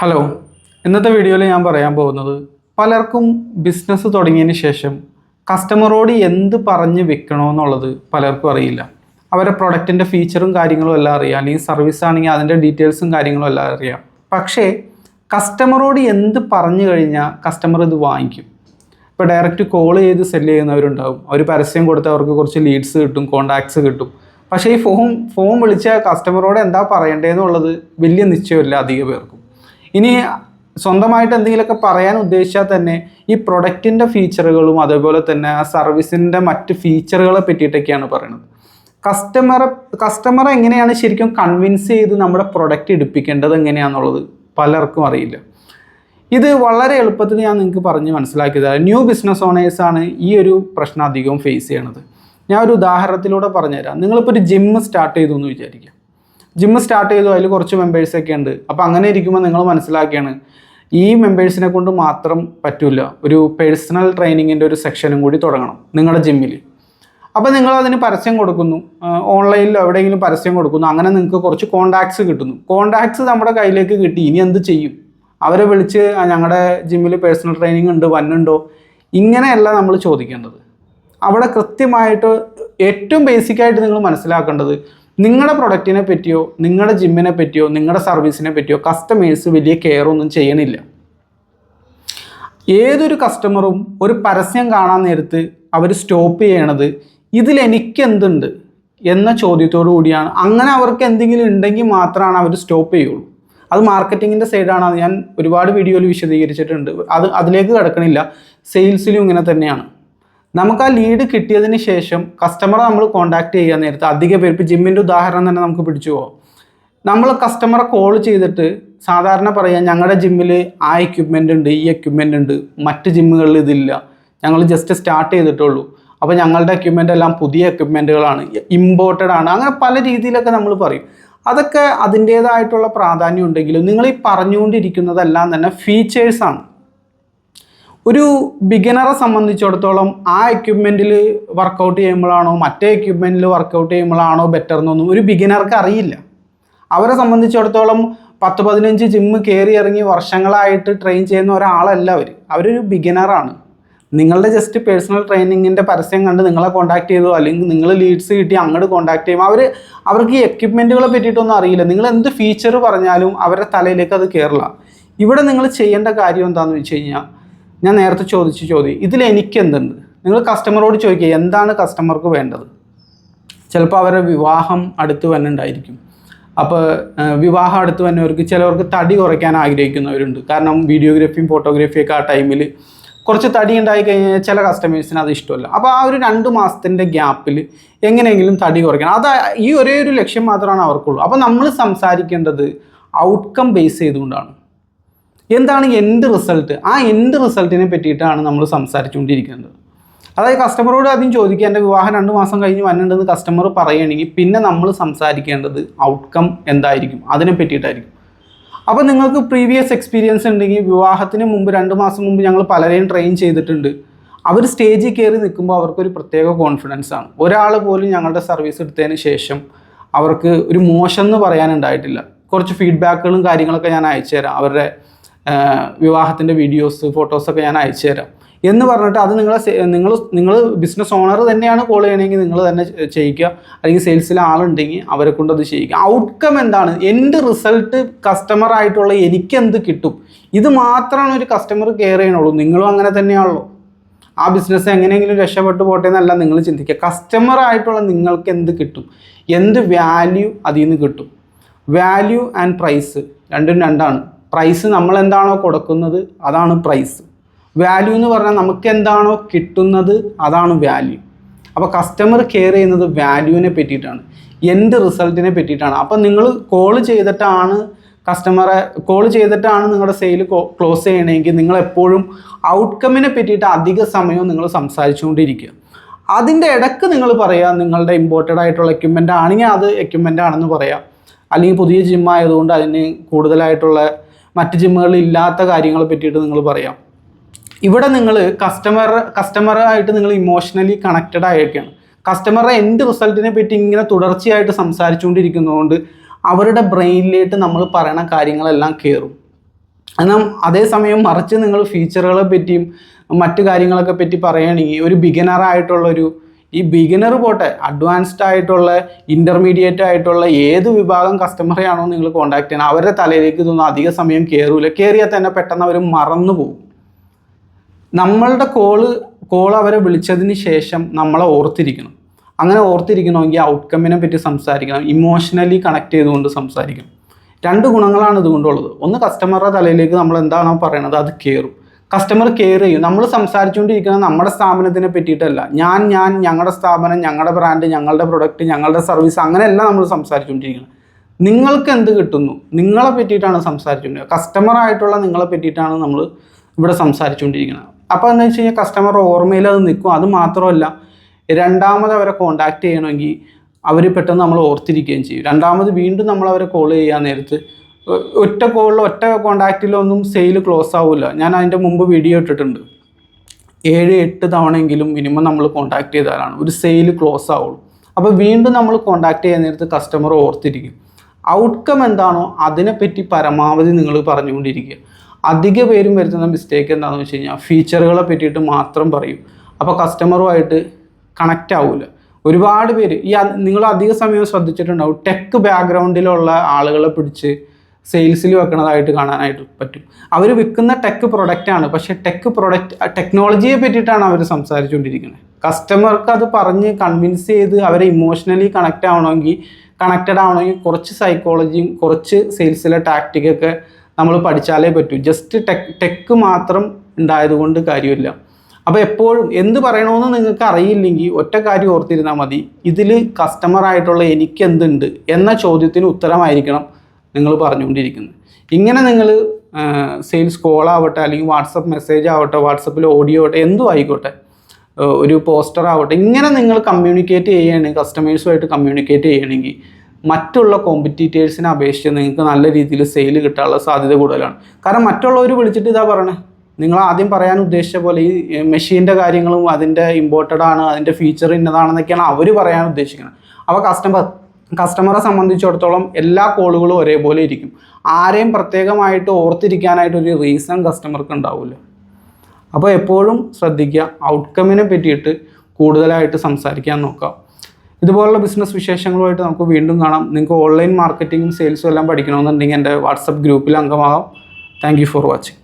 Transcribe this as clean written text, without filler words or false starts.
Hello, ഇന്നത്തെ വീഡിയോയിൽ ഞാൻ പറയാൻ പോകുന്നത് പലർക്കും ബിസിനസ് തുടങ്ങിയതിന് ശേഷം കസ്റ്റമറോട് എന്ത് പറഞ്ഞ് വെക്കണമെന്നുള്ളത് പലർക്കും അറിയില്ല. അവരുടെ പ്രൊഡക്റ്റിൻ്റെ ഫീച്ചറും കാര്യങ്ങളും എല്ലാം അറിയാം, അല്ലെങ്കിൽ സർവീസ് ആണെങ്കിൽ അതിൻ്റെ ഡീറ്റെയിൽസും കാര്യങ്ങളും എല്ലാം അറിയാം. പക്ഷേ കസ്റ്റമറോട് എന്ത് പറഞ്ഞു കഴിഞ്ഞാൽ കസ്റ്റമർ ഇത് വാങ്ങിക്കും. ഇപ്പോൾ ഡയറക്റ്റ് കോൾ ചെയ്ത് സെല്ല് ചെയ്യുന്നവരുണ്ടാവും, അവർ പരസ്യം കൊടുത്ത് അവർക്ക് കുറച്ച് ലീഡ്സ് കിട്ടും, കോൺടാക്ട്സ് കിട്ടും. പക്ഷേ ഈ ഫോൺ വിളിച്ച കസ്റ്റമറോട് എന്താ പറയേണ്ടതെന്നുള്ളത് വലിയ നിശ്ചയമില്ല അധിക പേർക്കും. ഇനി സ്വന്തമായിട്ട് എന്തെങ്കിലുമൊക്കെ പറയാൻ ഉദ്ദേശിച്ചാൽ തന്നെ ഈ പ്രൊഡക്റ്റിൻ്റെ ഫീച്ചറുകളും അതേപോലെ തന്നെ ആ സർവീസിൻ്റെ മറ്റ് ഫീച്ചറുകളെ പറ്റിയിട്ടൊക്കെയാണ് പറയുന്നത്. കസ്റ്റമറെ എങ്ങനെയാണ് ശരിക്കും കൺവിൻസ് ചെയ്ത് നമ്മുടെ പ്രൊഡക്റ്റ് എടുപ്പിക്കേണ്ടത് എങ്ങനെയാണെന്നുള്ളത് പലർക്കും അറിയില്ല. ഇത് വളരെ എളുപ്പത്തിൽ ഞാൻ നിങ്ങൾക്ക് പറഞ്ഞ് മനസ്സിലാക്കിയത്. ന്യൂ ബിസിനസ് ഓണേഴ്സാണ് ഈ ഒരു പ്രശ്നം അധികവും ഫേസ് ചെയ്യണത്. ഞാൻ ഒരു ഉദാഹരണത്തിലൂടെ പറഞ്ഞുതരാം. നിങ്ങളിപ്പോൾ ഒരു ജിമ്മ് സ്റ്റാർട്ട് ചെയ്തു എന്ന് വിചാരിക്കുക. ജിമ്മ് സ്റ്റാർട്ട് ചെയ്തു, അതിൽ കുറച്ച് മെമ്പേഴ്സൊക്കെ ഉണ്ട്. അപ്പോൾ അങ്ങനെ ഇരിക്കുമ്പോൾ നിങ്ങൾ മനസ്സിലാക്കിയാണ് ഈ മെമ്പേഴ്സിനെ കൊണ്ട് മാത്രം പറ്റില്ല, ഒരു പേഴ്സണൽ ട്രെയിനിങ്ങിൻ്റെ ഒരു സെക്ഷനും കൂടി തുടങ്ങണം നിങ്ങളുടെ ജിമ്മിൽ. അപ്പോൾ നിങ്ങൾ അതിന് പരസ്യം കൊടുക്കുന്നു, ഓൺലൈനിൽ എവിടെയെങ്കിലും പരസ്യം കൊടുക്കുന്നു. അങ്ങനെ നിങ്ങൾക്ക് കുറച്ച് കോൺടാക്ട്സ് കിട്ടുന്നു. കോൺടാക്ട്സ് നമ്മുടെ കയ്യിലേക്ക് കിട്ടി. ഇനി എന്ത് ചെയ്യും? അവരെ വിളിച്ച് ഞങ്ങളുടെ ജിമ്മിൽ പേഴ്സണൽ ട്രെയിനിങ് ഉണ്ട്, വന്നുണ്ടോ? ഇങ്ങനെയല്ല നമ്മൾ ചോദിക്കേണ്ടത്. അവിടെ കൃത്യമായിട്ട് ഏറ്റവും ബേസിക്കായിട്ട് നിങ്ങൾ മനസ്സിലാക്കേണ്ടത് നിങ്ങളുടെ പ്രൊഡക്റ്റിനെ പറ്റിയോ നിങ്ങളുടെ ജിമ്മിനെ പറ്റിയോ നിങ്ങളുടെ സർവീസിനെ പറ്റിയോ കസ്റ്റമേഴ്സ് വലിയ കെയർ ഒന്നും ചെയ്യണില്ല. ഏതൊരു കസ്റ്റമറും ഒരു പരസ്യം കാണാൻ നേരത്ത് അവർ സ്റ്റോപ്പ് ചെയ്യണത് ഇതിലെനിക്കെന്തുണ്ട് എന്ന ചോദ്യത്തോടു കൂടിയാണ്. അങ്ങനെ അവർക്ക് എന്തെങ്കിലും ഉണ്ടെങ്കിൽ മാത്രമാണ് അവർ സ്റ്റോപ്പ് ചെയ്യുള്ളൂ. അത് മാർക്കറ്റിങ്ങിൻ്റെ സൈഡാണ്. അത് ഞാൻ ഒരുപാട് വീഡിയോയിൽ വിശദീകരിച്ചിട്ടുണ്ട്. അതിലേക്ക് കിടക്കണില്ല. സെയിൽസിലും ഇങ്ങനെ തന്നെയാണ്. നമുക്ക് ആ ലീഡ് കിട്ടിയതിന് ശേഷം കസ്റ്റമറെ നമ്മൾ കോൺടാക്ട് ചെയ്യാൻ നേരത്തെ അധിക പേര്, ഇപ്പോൾ ജിമ്മിൻ്റെ ഉദാഹരണം തന്നെ നമുക്ക് പിടിച്ചു പോകാം. നമ്മൾ കസ്റ്റമറെ കോൾ ചെയ്തിട്ട് സാധാരണ പറയാം, ഞങ്ങളുടെ ജിമ്മിൽ ആ എക്യുപ്മെൻ്റ് ഉണ്ട്, ഈ എക്യുപ്മെൻ്റ് ഉണ്ട്, മറ്റ് ജിമ്മുകളിൽ ഇതില്ല, ഞങ്ങൾ ജസ്റ്റ് സ്റ്റാർട്ട് ചെയ്തിട്ടുള്ളൂ, അപ്പോൾ ഞങ്ങളുടെ എക്യുപ്മെൻ്റ് എല്ലാം പുതിയ എക്യുപ്മെൻറ്റുകളാണ്, ഇമ്പോർട്ടഡ് ആണ്. അങ്ങനെ പല രീതിയിലൊക്കെ നമ്മൾ പറയും. അതൊക്കെ അതിൻ്റേതായിട്ടുള്ള പ്രാധാന്യം ഉണ്ടെങ്കിലും നിങ്ങൾ ഈ പറഞ്ഞുകൊണ്ടിരിക്കുന്നതെല്ലാം തന്നെ ഫീച്ചേഴ്സാണ്. ഒരു ബിഗിനറെ സംബന്ധിച്ചിടത്തോളം ആ എക്യുപ്മെൻറ്റിൽ വർക്കൗട്ട് ചെയ്യുമ്പോഴാണോ മറ്റേ എക്യുപ്മെൻറ്റിൽ വർക്കൗട്ട് ചെയ്യുമ്പോഴാണോ ബെറ്റർ എന്നൊന്നും ഒരു ബിഗിനർക്ക് അറിയില്ല. അവരെ സംബന്ധിച്ചിടത്തോളം 10-15 ജിമ്മ് കയറി ഇറങ്ങി വർഷങ്ങളായിട്ട് ട്രെയിൻ ചെയ്യുന്ന ഒരാളല്ല അവരൊരു ബിഗിനറാണ്. നിങ്ങളുടെ ജസ്റ്റ് പേഴ്സണൽ ട്രെയിനിങ്ങിൻ്റെ പരസ്യം കണ്ട് നിങ്ങളെ കോൺടാക്ട് ചെയ്തോ അല്ലെങ്കിൽ നിങ്ങൾ ലീഡ്സ് കിട്ടി അങ്ങോട്ട് കോൺടാക്ട് ചെയ്യുമ്പോൾ അവർക്ക് ഈ എക്യുപ്മെൻറ്റുകളെ പറ്റിയിട്ടൊന്നും അറിയില്ല. നിങ്ങൾ എന്ത് ഫീച്ചർ പറഞ്ഞാലും അവരുടെ തലയിലേക്ക് അത് കയറില്ല. ഇവിടെ നിങ്ങൾ ചെയ്യേണ്ട കാര്യം എന്താണെന്ന് വെച്ച് കഴിഞ്ഞാൽ, ഞാൻ നേരത്തെ ചോദിച്ച ചോദ്യം, ഇതിലെനിക്കെന്തുണ്ട്? നിങ്ങൾ കസ്റ്റമറോട് ചോദിക്കുക എന്താണ് കസ്റ്റമർക്ക് വേണ്ടത്. ചിലപ്പോൾ അവരുടെ വിവാഹം അടുത്ത് വന്നിട്ടുണ്ടായിരിക്കും. അപ്പോൾ വിവാഹം അടുത്ത് വന്നവർക്ക് ചിലവർക്ക് തടി കുറയ്ക്കാൻ ആഗ്രഹിക്കുന്നവരുണ്ട്. കാരണം വീഡിയോഗ്രാഫിയും ഫോട്ടോഗ്രാഫിയൊക്കെ ആ ടൈമിൽ കുറച്ച് തടി ഉണ്ടായി കഴിഞ്ഞാൽ ചില കസ്റ്റമേഴ്സിന് അത് ഇഷ്ടമല്ല. അപ്പോൾ ആ ഒരു 2 മാസത്തിൻ്റെ ഗ്യാപ്പിൽ എങ്ങനെയെങ്കിലും തടി കുറയ്ക്കണം. അത് ഈ ഒരേ ഒരു ലക്ഷ്യം മാത്രമാണ് അവർക്കുള്ളൂ. അപ്പോൾ നമ്മൾ സംസാരിക്കേണ്ടത് ഔട്ട്കം ബേസ് ചെയ്തുകൊണ്ടാണ്. എന്താണ് എൻഡ് റിസൾട്ട്? ആ എൻഡ് റിസൾട്ടിനെ പറ്റിയിട്ടാണ് നമ്മൾ സംസാരിച്ചുകൊണ്ടിരിക്കുന്നത്. അതായത് കസ്റ്റമറോട് ആദ്യം ചോദിക്കുക, എൻ്റെ വിവാഹം 2 മാസം കഴിഞ്ഞ് വന്നിട്ടുണ്ടെന്ന് കസ്റ്റമർ പറയുകയാണെങ്കിൽ പിന്നെ നമ്മൾ സംസാരിക്കേണ്ടത് ഔട്ട്കം എന്തായിരിക്കും, അതിനെ പറ്റിയിട്ടായിരിക്കും. അപ്പോൾ നിങ്ങൾക്ക് പ്രീവിയസ് എക്സ്പീരിയൻസ് ഉണ്ടെങ്കിൽ, വിവാഹത്തിന് മുമ്പ് 2 മാസം മുമ്പ് ഞങ്ങൾ പലരെയും ട്രെയിൻ ചെയ്തിട്ടുണ്ട്. അവർ സ്റ്റേജിൽ കയറി നിൽക്കുമ്പോൾ അവർക്കൊരു പ്രത്യേക കോൺഫിഡൻസ് ആണ്. ഒരാൾ പോലും ഞങ്ങളുടെ സർവീസ് എടുത്തതിന് ശേഷം അവർക്ക് ഒരു മോശം എന്ന് പറയാനുണ്ടായിട്ടില്ല. കുറച്ച് ഫീഡ്ബാക്കുകളും കാര്യങ്ങളൊക്കെ ഞാൻ അയച്ചു തരാം. അവരുടെ വിവാഹത്തിൻ്റെ വീഡിയോസ് ഫോട്ടോസൊക്കെ ഞാൻ അയച്ചു തരാം എന്ന് പറഞ്ഞിട്ട് അത് നിങ്ങൾ ബിസിനസ് ഓണർ തന്നെയാണ് കോൾ ചെയ്യണമെങ്കിൽ നിങ്ങൾ തന്നെ ചെയ്യിക്കുക, അല്ലെങ്കിൽ സെയിൽസിൽ ആളുണ്ടെങ്കിൽ അവരെ കൊണ്ട് അത് ചെയ്യിക്കുക. ഔട്ട്കം എന്താണ്? എൻഡ് റിസൾട്ട് കസ്റ്റമറായിട്ടുള്ള എനിക്കെന്ത് കിട്ടും, ഇത് മാത്രമാണ് ഒരു കസ്റ്റമർ കെയർ ചെയ്യണുള്ളൂ. നിങ്ങളും അങ്ങനെ തന്നെയാണല്ലോ. ആ ബിസിനസ് എങ്ങനെയെങ്കിലും രക്ഷപ്പെട്ടു പോട്ടെ എന്നല്ല നിങ്ങൾ ചിന്തിക്കുക. കസ്റ്റമറായിട്ടുള്ള നിങ്ങൾക്ക് എന്ത് കിട്ടും, എന്ത് വാല്യൂ അതിൽ നിന്ന് കിട്ടും. വാല്യൂ ആൻഡ് പ്രൈസ് രണ്ടാണ്. പ്രൈസ് നമ്മൾ എന്താണോ കൊടുക്കുന്നത് അതാണ് പ്രൈസ്. വാല്യൂ എന്ന് പറഞ്ഞാൽ നമുക്ക് എന്താണോ കിട്ടുന്നത് അതാണ് വാല്യൂ. അപ്പോൾ കസ്റ്റമർ കെയർ ചെയ്യുന്നത് വാല്യൂവിനെ പറ്റിയിട്ടാണ്, എൻഡ് റിസൾട്ടിനെ പറ്റിയിട്ടാണ്. അപ്പോൾ നിങ്ങൾ കോൾ ചെയ്തിട്ടാണ് നിങ്ങളുടെ സെയിൽ ക്ലോസ് ചെയ്യണമെങ്കിൽ നിങ്ങൾ എപ്പോഴും ഔട്ട്കമ്മിനെ പറ്റിയിട്ട് അധിക സമയവും നിങ്ങൾ സംസാരിച്ചുകൊണ്ടിരിക്കുക. അതിൻ്റെ ഇടയ്ക്ക് നിങ്ങൾ പറയുക, നിങ്ങളുടെ ഇമ്പോർട്ടഡ് ആയിട്ടുള്ള എക്യുപ്മെൻ്റ് ആണെങ്കിൽ അത് എക്യുപ്മെൻ്റ് ആണെന്ന് പറയാം, അല്ലെങ്കിൽ പുതിയ ജിമ്മായതുകൊണ്ട് അതിന് കൂടുതലായിട്ടുള്ള മറ്റ് ജിമ്മുകളിൽ ഇല്ലാത്ത കാര്യങ്ങളെ പറ്റിയിട്ട് നിങ്ങൾ പറയാം. ഇവിടെ നിങ്ങൾ കസ്റ്റമറായിട്ട് നിങ്ങൾ ഇമോഷണലി കണക്റ്റഡ് ആയൊക്കെയാണ്. കസ്റ്റമറുടെ എൻഡ് റിസൾട്ടിനെ പറ്റി ഇങ്ങനെ തുടർച്ചയായിട്ട് സംസാരിച്ചുകൊണ്ടിരിക്കുന്നതുകൊണ്ട് അവരുടെ ബ്രെയിനിലേക്ക് നമ്മൾ പറയുന്ന കാര്യങ്ങളെല്ലാം കയറും. എന്നാൽ അതേസമയം മറിച്ച് നിങ്ങൾ ഫീച്ചറുകളെ പറ്റിയും മറ്റു കാര്യങ്ങളൊക്കെ പറ്റി പറയുകയാണെങ്കിൽ ഒരു ബിഗിനറായിട്ടുള്ളൊരു, ഈ ബിഗിനർ പോട്ടെ, അഡ്വാൻസ്ഡ് ആയിട്ടുള്ള ഇൻ്റർമീഡിയറ്റ് ആയിട്ടുള്ള ഏത് വിഭാഗം കസ്റ്റമറെയാണോ നിങ്ങൾ കോൺടാക്ട് ചെയ്യണം, അവരുടെ തലയിലേക്ക് ഇതൊന്നും അധിക സമയം കയറിയാൽ തന്നെ പെട്ടെന്ന് അവർ മറന്നു പോകും. നമ്മളുടെ കോൾ അവരെ വിളിച്ചതിന് ശേഷം നമ്മളെ ഓർത്തിരിക്കണം. അങ്ങനെ ഓർത്തിരിക്കണമെങ്കിൽ ഔട്ട്കമ്മിനെ പറ്റി സംസാരിക്കണം, ഇമോഷണലി കണക്ട് ചെയ്തുകൊണ്ട് സംസാരിക്കണം. 2 ഗുണങ്ങളാണ് ഇതുകൊണ്ടുള്ളത്. ഒന്ന്, കസ്റ്റമറുടെ തലയിലേക്ക് നമ്മൾ എന്താണോ പറയണത് അത് കയറും, കസ്റ്റമർ കെയർ ചെയ്യും. നമ്മൾ സംസാരിച്ചുകൊണ്ടിരിക്കുന്നത് നമ്മുടെ സ്ഥാപനത്തിനെ പറ്റിയിട്ടല്ല, ഞങ്ങളുടെ സ്ഥാപനം, ഞങ്ങളുടെ ബ്രാൻഡ്, ഞങ്ങളുടെ പ്രൊഡക്റ്റ്, ഞങ്ങളുടെ സർവീസ്, അങ്ങനെയല്ല നമ്മൾ സംസാരിച്ചുകൊണ്ടിരിക്കുന്നത്. നിങ്ങൾക്ക് എന്ത് കിട്ടുന്നു, നിങ്ങളെ പറ്റിയിട്ടാണ് സംസാരിച്ചുകൊണ്ടിരിക്കുന്നത്. കസ്റ്റമറായിട്ടുള്ള നിങ്ങളെ പറ്റിയിട്ടാണ് നമ്മൾ ഇവിടെ സംസാരിച്ചുകൊണ്ടിരിക്കുന്നത്. അപ്പോൾ എന്താ വെച്ച് കഴിഞ്ഞാൽ കസ്റ്റമർ ഓർമ്മയിൽ അത് നിൽക്കും. അത് മാത്രമല്ല, രണ്ടാമത് അവരെ കോൺടാക്ട് ചെയ്യണമെങ്കിൽ അവർ പെട്ടെന്ന് നമ്മൾ ഓർത്തിരിക്കുകയും ചെയ്യും. രണ്ടാമത് വീണ്ടും നമ്മൾ അവരെ കോൾ ചെയ്യാൻ നേരത്ത് ഒറ്റ കോൺടാക്റ്റിലൊന്നും സെയിൽ ക്ലോസ് ആവില്ല. ഞാൻ അതിൻ്റെ മുമ്പ് വീഡിയോ ഇട്ടിട്ടുണ്ട്. 7-8 തവണയെങ്കിലും മിനിമം നമ്മൾ കോൺടാക്ട് ചെയ്താലാണ് ഒരു സെയിൽ ക്ലോസ് ആവുള്ളൂ. അപ്പോൾ വീണ്ടും നമ്മൾ കോൺടാക്ട് ചെയ്യാൻ നേരത്ത് കസ്റ്റമർ ഓർത്തിരിക്കും. ഔട്ട്കം എന്താണോ അതിനെപ്പറ്റി പരമാവധി നിങ്ങൾ പറഞ്ഞുകൊണ്ടിരിക്കുക. അധിക പേരും വരുത്തുന്ന മിസ്റ്റേക്ക് എന്താണെന്ന് വെച്ച് കഴിഞ്ഞാൽ ഫീച്ചറുകളെ പറ്റിയിട്ട് മാത്രം പറയും. അപ്പോൾ കസ്റ്റമറുമായിട്ട് കണക്റ്റ് ആവില്ല. ഒരുപാട് പേര് നിങ്ങൾ അധിക സമയം ശ്രദ്ധിച്ചിട്ടുണ്ടാവും, ടെക് ബാക്ക്ഗ്രൗണ്ടിലുള്ള ആളുകളെ പിടിച്ച് സെയിൽസിൽ വെക്കണതായിട്ട് കാണാനായിട്ട് പറ്റും. അവർ വിൽക്കുന്ന ടെക് പ്രൊഡക്റ്റാണ്, പക്ഷേ ടെക്നോളജിയെ പറ്റിയിട്ടാണ് അവർ സംസാരിച്ചുകൊണ്ടിരിക്കുന്നത്. കസ്റ്റമർക്ക് അത് പറഞ്ഞ് കൺവിൻസ് ചെയ്ത് അവരെ ഇമോഷണലി കണക്റ്റഡ് ആവണമെങ്കിൽ കുറച്ച് സൈക്കോളജിയും കുറച്ച് സെയിൽസിലെ ടാക്റ്റിക്കൊക്കെ നമ്മൾ പഠിച്ചാലേ പറ്റൂ. ജസ്റ്റ് ടെക് മാത്രം ഉണ്ടായതുകൊണ്ട് കാര്യമില്ല. അപ്പോൾ എപ്പോഴും എന്ത് പറയണമെന്ന് നിങ്ങൾക്ക് അറിയില്ലെങ്കിൽ ഒറ്റ കാര്യം ഓർത്തിരുന്നാൽ മതി, ഇതിൽ കസ്റ്റമറായിട്ടുള്ള എനിക്ക് എന്തുണ്ട് എന്ന ചോദ്യത്തിന് ഉത്തരമായിരിക്കണം നിങ്ങൾ പറഞ്ഞുകൊണ്ടിരിക്കുന്നത്. ഇങ്ങനെ നിങ്ങൾ സെയിൽസ് കോൾ ആവട്ടെ, അല്ലെങ്കിൽ വാട്സപ്പ് മെസ്സേജ് ആവട്ടെ, വാട്സപ്പിൽ ഓഡിയോ ആവട്ടെ, എന്തും ആയിക്കോട്ടെ, ഒരു പോസ്റ്റർ ആവട്ടെ, ഇങ്ങനെ നിങ്ങൾ കമ്മ്യൂണിക്കേറ്റ് ചെയ്യുകയാണെങ്കിൽ, കസ്റ്റമേഴ്സുമായിട്ട് കമ്മ്യൂണിക്കേറ്റ് ചെയ്യണമെങ്കിൽ മറ്റുള്ള കോമ്പറ്റീറ്റേഴ്സിനെ അപേക്ഷിച്ച് നിങ്ങൾക്ക് നല്ല രീതിയിൽ സെയിൽ കിട്ടാനുള്ള സാധ്യത കൂടുതലാണ്. കാരണം മറ്റുള്ളവർ വിളിച്ചിട്ട് ഇതാ പറയണേ, നിങ്ങൾ ആദ്യം പറയാൻ ഉദ്ദേശിച്ച പോലെ ഈ മെഷീൻ്റെ കാര്യങ്ങളും അതിൻ്റെ ഇമ്പോർട്ടഡ് ആണ്, അതിൻ്റെ ഫീച്ചർ ഇന്നതാണെന്നൊക്കെയാണ് അവർ പറയാൻ ഉദ്ദേശിക്കുന്നത്. അപ്പോൾ കസ്റ്റമറെ സംബന്ധിച്ചിടത്തോളം എല്ലാ കോളുകളും ഒരേപോലെ ഇരിക്കും. ആരെയും പ്രത്യേകമായിട്ട് ഓർത്തിരിക്കാനായിട്ടൊരു റീസൺ കസ്റ്റമർക്ക് ഉണ്ടാവില്ല. അപ്പോൾ എപ്പോഴും ശ്രദ്ധിക്കുക, ഔട്ട്കമ്മിനെ പറ്റിയിട്ട് കൂടുതലായിട്ട് സംസാരിക്കാൻ നോക്കുക. ഇതുപോലുള്ള ബിസിനസ് വിശേഷങ്ങളുമായിട്ട് നമുക്ക് വീണ്ടും കാണാം. നിങ്ങൾക്ക് ഓൺലൈൻ മാർക്കറ്റിങ്ങും സെയിൽസും എല്ലാം പഠിക്കണമെന്നുണ്ടെങ്കിൽ എൻ്റെ വാട്സപ്പ് ഗ്രൂപ്പിൽ അംഗമാകാം. Thank you for watching.